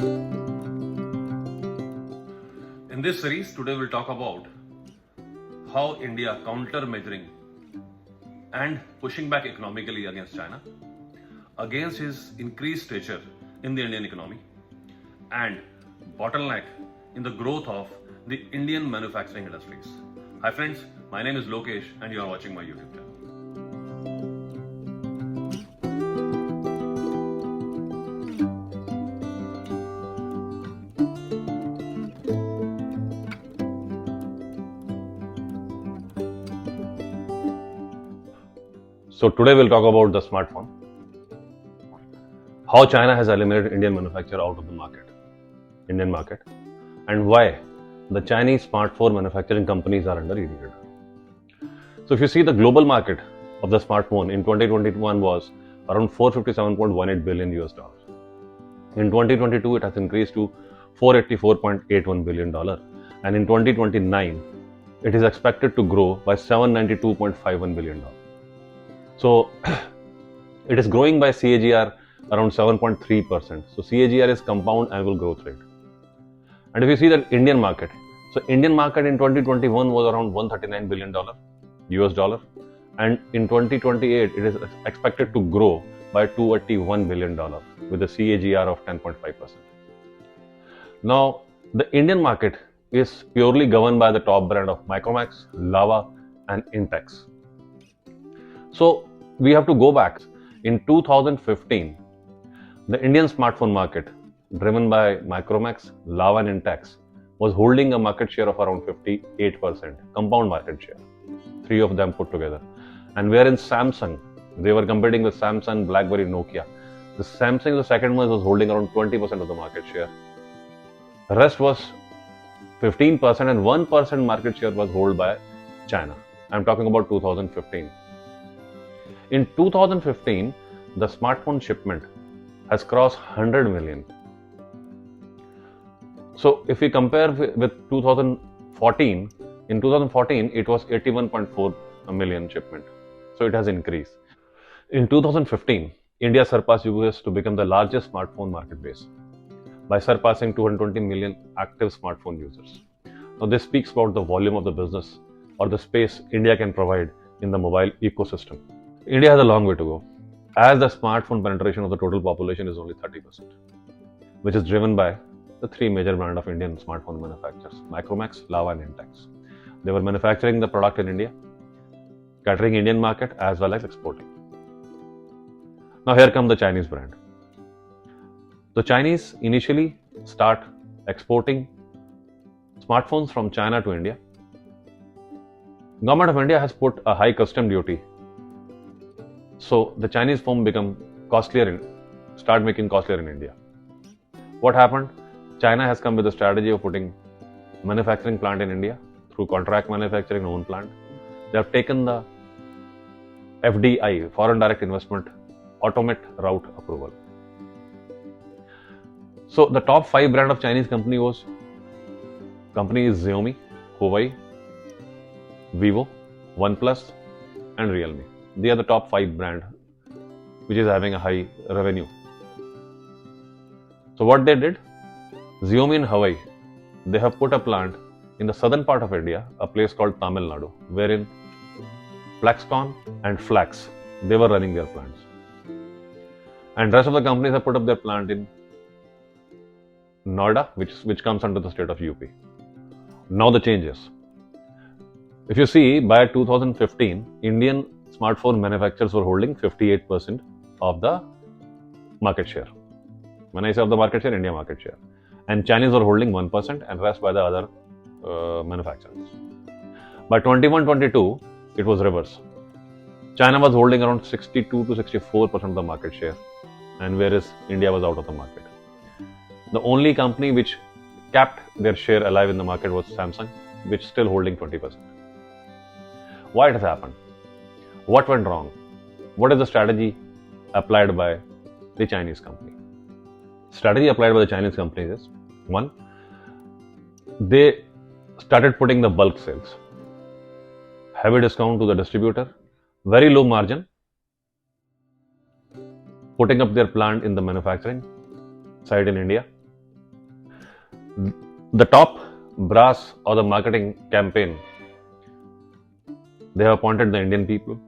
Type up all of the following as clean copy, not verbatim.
In this series, today we'll talk about how India counter-measuring and pushing back economically against China, against his increased stature in the Indian economy, and bottleneck in the growth of the Indian manufacturing industries. Hi friends, my name is Lokesh and you are watching my YouTube channel. So today we'll talk about the smartphone, how China has eliminated Indian manufacturer out of the Indian market, and why the Chinese smartphone manufacturing companies are under irritated. So if you see the global market of the smartphone in 2021 was around 457.18 billion US dollars. In 2022 it has increased to 484.81 billion dollar, and in 2029 it is expected to grow by 792.51 billion dollars. So it is growing by CAGR around 7.3%. So CAGR is compound annual growth rate. And if you see the Indian market, so Indian market in 2021 was around 139 billion US dollar, and in 2028 it is expected to grow by 281 billion dollar with a CAGR of 10.5%. Now the Indian market is purely governed by the top brand of Micromax, Lava and Intex. So we have to go back. In 2015, the Indian smartphone market, driven by Micromax, Lava and Intex, was holding a market share of around 58%, compound market share, three of them put together. And wherein Samsung, they were competing with Samsung, BlackBerry, Nokia. The Samsung, the second one, was holding around 20% of the market share. The rest was 15% and 1% market share was held by China. I'm talking about 2015. In 2015, the smartphone shipment has crossed 100 million. So if we compare with 2014, in 2014 it was 81.4 million shipment. So it has increased. In 2015, India surpassed US to become the largest smartphone market base by surpassing 220 million active smartphone users. Now this speaks about the volume of the business or the space India can provide in the mobile ecosystem. India has a long way to go, as the smartphone penetration of the total population is only 30%, which is driven by the three major brands of Indian smartphone manufacturers, Micromax, Lava and Intex. They were manufacturing the product in India, catering Indian market as well as exporting. Now here comes the Chinese brand. The Chinese initially start exporting smartphones from China to India. Government of India has put a high custom duty. So the Chinese phone become costlier, start making costlier in India. What happened? China has come with a strategy of putting manufacturing plant in India through contract manufacturing own plant. They have taken the FDI, foreign direct investment, automate route approval. So the top 5 brand of Chinese company is Xiaomi, Huawei, Vivo, OnePlus and Realme. They are the top 5 brand which is having a high revenue. So what they did, Xiaomi and Huawei, they have put a plant in the southern part of India, a place called Tamil Nadu, wherein Flaxcon and Flax, they were running their plants. And rest of the companies have put up their plant in Noida, which comes under the state of UP. Now the changes. If you see, by 2015, Indian smartphone manufacturers were holding 58% of the market share. When I say of the market share, India market share. And Chinese were holding 1% and rest by the other manufacturers. By 21-22, it was reverse. China was holding around 62 to 64% of the market share, and whereas India was out of the market. The only company which kept their share alive in the market was Samsung, which is still holding 20%. Why it has happened? What went wrong? What is the strategy applied by the Chinese company? Strategy applied by the Chinese companies is, one, they started putting the bulk sales, heavy discount to the distributor, very low margin, putting up their plant in the manufacturing site in India, The top brass or the marketing campaign, they have appointed the Indian people.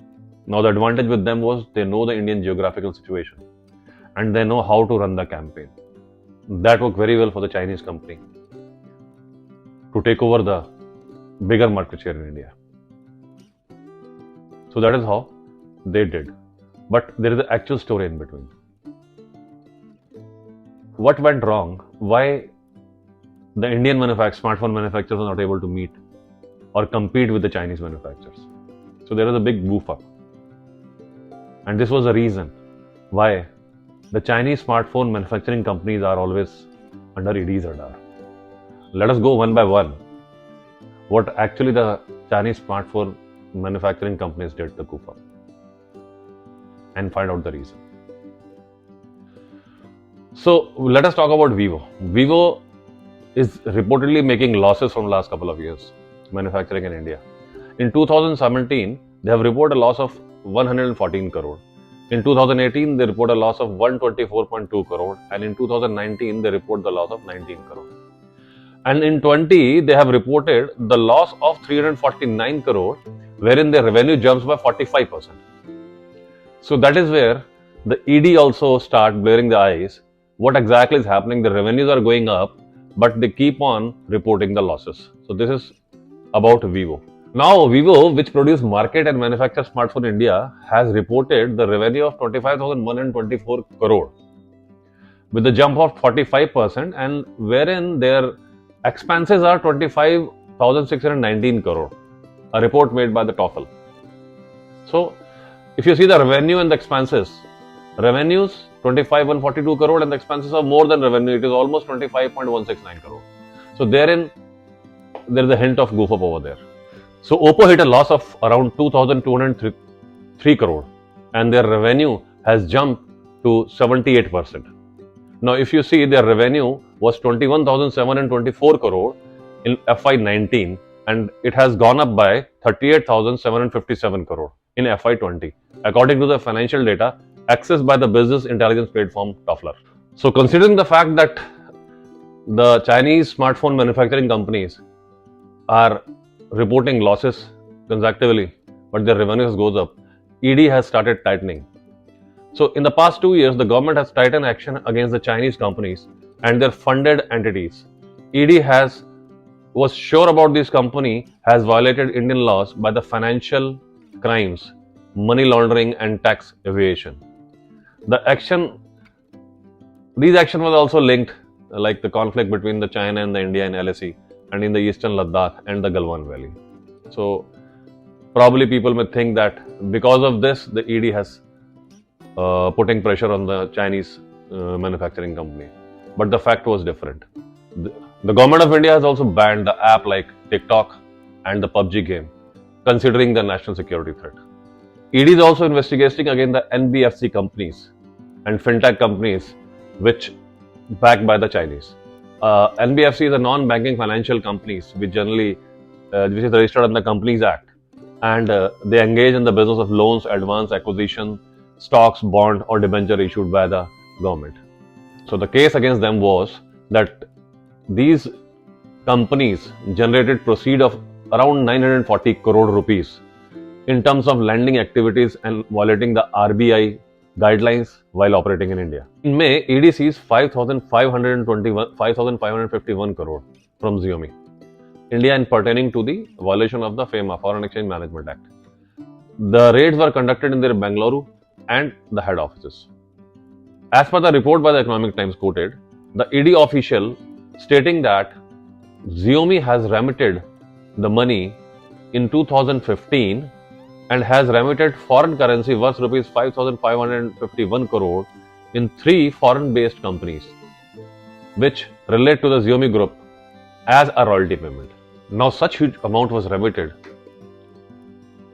Now the advantage with them was they know the Indian geographical situation and they know how to run the campaign. That worked very well for the Chinese company to take over the bigger market share in India. So that is how they did. But there is an actual story in between. What went wrong? Why the Indian smartphone manufacturers are not able to meet or compete with the Chinese manufacturers? So there is a big goof up. And this was the reason why the Chinese smartphone manufacturing companies are always under ED's radar. Let us go one by one. What actually the Chinese smartphone manufacturing companies did to goof up and find out the reason. So let us talk about Vivo. Vivo is reportedly making losses from last couple of years, manufacturing in India. In 2017, they have reported a loss of 114 crore. In 2018, they report a loss of 124.2 crore. And in 2019, they report the loss of 19 crore. And in 20, they have reported the loss of 349 crore, wherein their revenue jumps by 45%. So that is where the ED also start blaring the eyes. What exactly is happening? The revenues are going up, but they keep on reporting the losses. So this is about Vivo. Now Vivo, which produce, market and manufacture smartphone in India, has reported the revenue of 25,124 crore with a jump of 45%, and wherein their expenses are 25,619 crore, a report made by the TOEFL. So if you see the revenue and the expenses, revenues 25,142 crore and the expenses are more than revenue. It is almost 25.169 crore. So therein, there is a hint of goof up over there. So Oppo hit a loss of around 2,203 crore and their revenue has jumped to 78%. Now if you see, their revenue was 21,724 crore in FY19 and it has gone up by 38,757 crore in FY20, according to the financial data accessed by the business intelligence platform TOEFL. So considering the fact that the Chinese smartphone manufacturing companies are reporting losses consecutively, but their revenues goes up, ED has started tightening. So in the past 2 years, the government has tightened action against the Chinese companies and their funded entities. ED was sure about this company has violated Indian laws by the financial crimes, money laundering and tax evasion. These actions were also linked, like the conflict between the China and the India in LAC and in the eastern Ladakh and the Galwan Valley. So probably people may think that because of this, the ED has putting pressure on the Chinese manufacturing company. But the fact was different. The government of India has also banned the app like TikTok and the PUBG game, considering the national security threat. ED is also investigating against the NBFC companies and fintech companies which backed by the Chinese. NBFC is a non-banking financial companies which is registered under the Companies Act, and they engage in the business of loans, advance, acquisition, stocks, bond or debenture issued by the government. So the case against them was that these companies generated proceed of around 940 crore rupees in terms of lending activities and violating the RBI guidelines while operating in India. In May, ED seized 5,551 crore from Xiaomi, India, in pertaining to the violation of the FEMA, Foreign Exchange Management Act. The raids were conducted in their Bengaluru and the head offices. As per the report by the Economic Times quoted, the ED official stating that Xiaomi has remitted the money in 2015 and has remitted foreign currency worth rupees 5,551 crore in 3 foreign-based companies, which relate to the Xiaomi group as a royalty payment. Now, such huge amount was remitted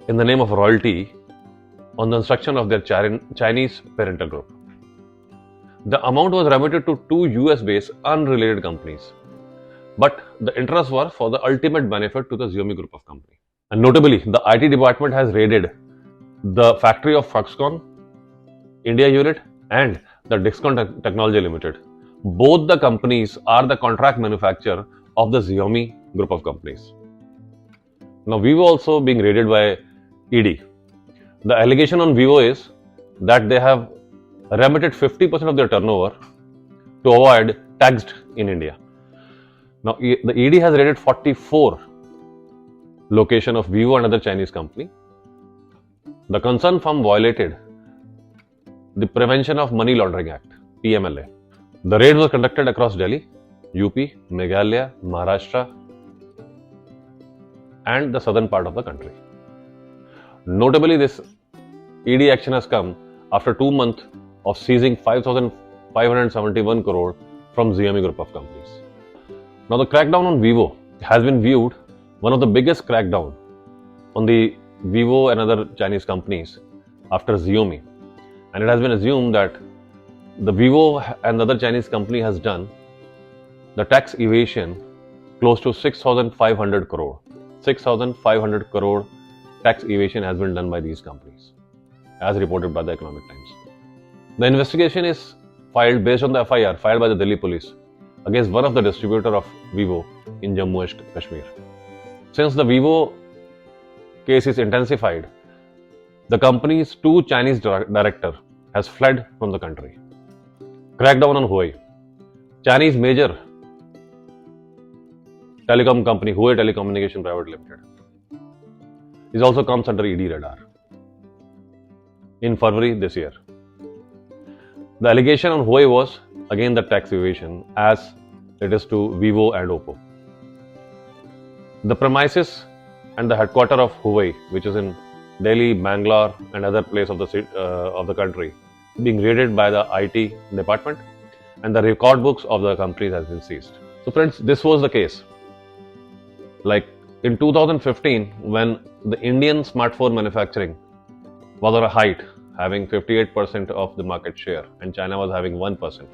in the name of royalty on the instruction of their Chinese parental group. The amount was remitted to 2 US-based unrelated companies, but the interests were for the ultimate benefit to the Xiaomi group of companies. And notably, the IT department has raided the factory of Foxconn India unit and the Dixcon Technology Limited, Both the companies are the contract manufacturer of the Xiaomi group of companies. Now, Vivo also being raided by ED. The allegation on Vivo is that they have remitted 50% of their turnover to avoid tax in India. Now, the ED has raided 44 location of Vivo and other Chinese company. The concerned firm violated the Prevention of Money Laundering Act, PMLA. The raid was conducted across Delhi, UP, Meghalaya, Maharashtra, and the southern part of the country. Notably, this ED action has come after 2 months of seizing 5,571 crore from Xiaomi group of companies. Now, the crackdown on Vivo has been viewed one of the biggest crackdown on the Vivo and other Chinese companies after Xiaomi, and it has been assumed that the Vivo and the other Chinese company has done the tax evasion close to 6,500 crore. 6,500 crore tax evasion has been done by these companies, as reported by the Economic Times. The investigation is filed based on the FIR filed by the Delhi police against one of the distributor of Vivo in Jammu and Kashmir. Since the Vivo case is intensified, the company's 2 Chinese director has fled from the country. Crackdown on Huawei. Chinese major telecom company Huawei Telecommunication Private Limited is also comes under ED radar in February this year. The allegation on Huawei was again the tax evasion as it is to Vivo and Oppo. The premises and the headquarter of Huawei, which is in Delhi, Bangalore and other places of the country, being raided by the IT department, and the record books of the companies has been seized. So friends, this was the case. Like in 2015, when the Indian smartphone manufacturing was on a height, having 58% of the market share, and China was having 1%.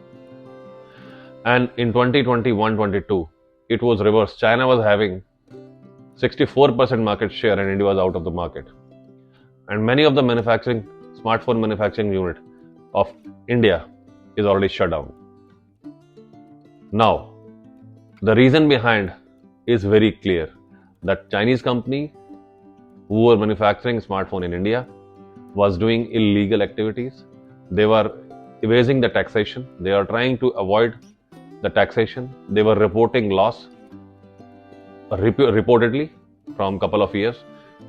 And in 2021-22, it was reversed. China was having 64% market share and India was out of the market. And many of the smartphone manufacturing unit of India is already shut down. Now, the reason behind is very clear, that Chinese company who were manufacturing smartphone in India was doing illegal activities. They were evading the taxation. They are trying to avoid the taxation. They were reporting loss reportedly from couple of years,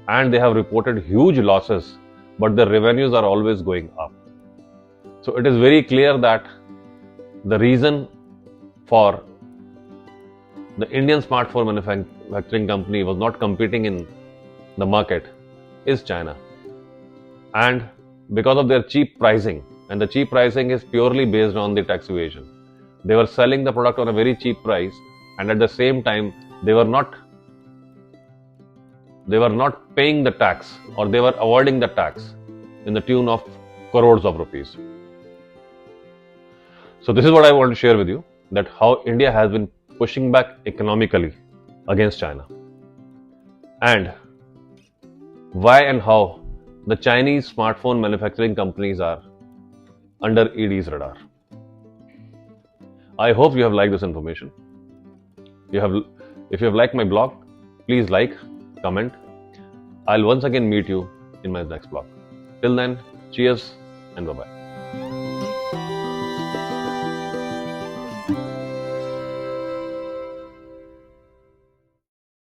and they have reported huge losses, but their revenues are always going up. So it is very clear that the reason for the Indian smartphone manufacturing company was not competing in the market is China. And because of their cheap pricing, and the cheap pricing is purely based on the tax evasion, they were selling the product on a very cheap price, and at the same time they were not paying the tax, or they were avoiding the tax in the tune of crores of rupees. So this is what I want to share with you, that how India has been pushing back economically against China, and why and how the Chinese smartphone manufacturing companies are under ED's radar. I hope you have liked this information. If you have liked my blog, please like, comment. I'll once again meet you in my next blog. Till then, cheers and bye-bye.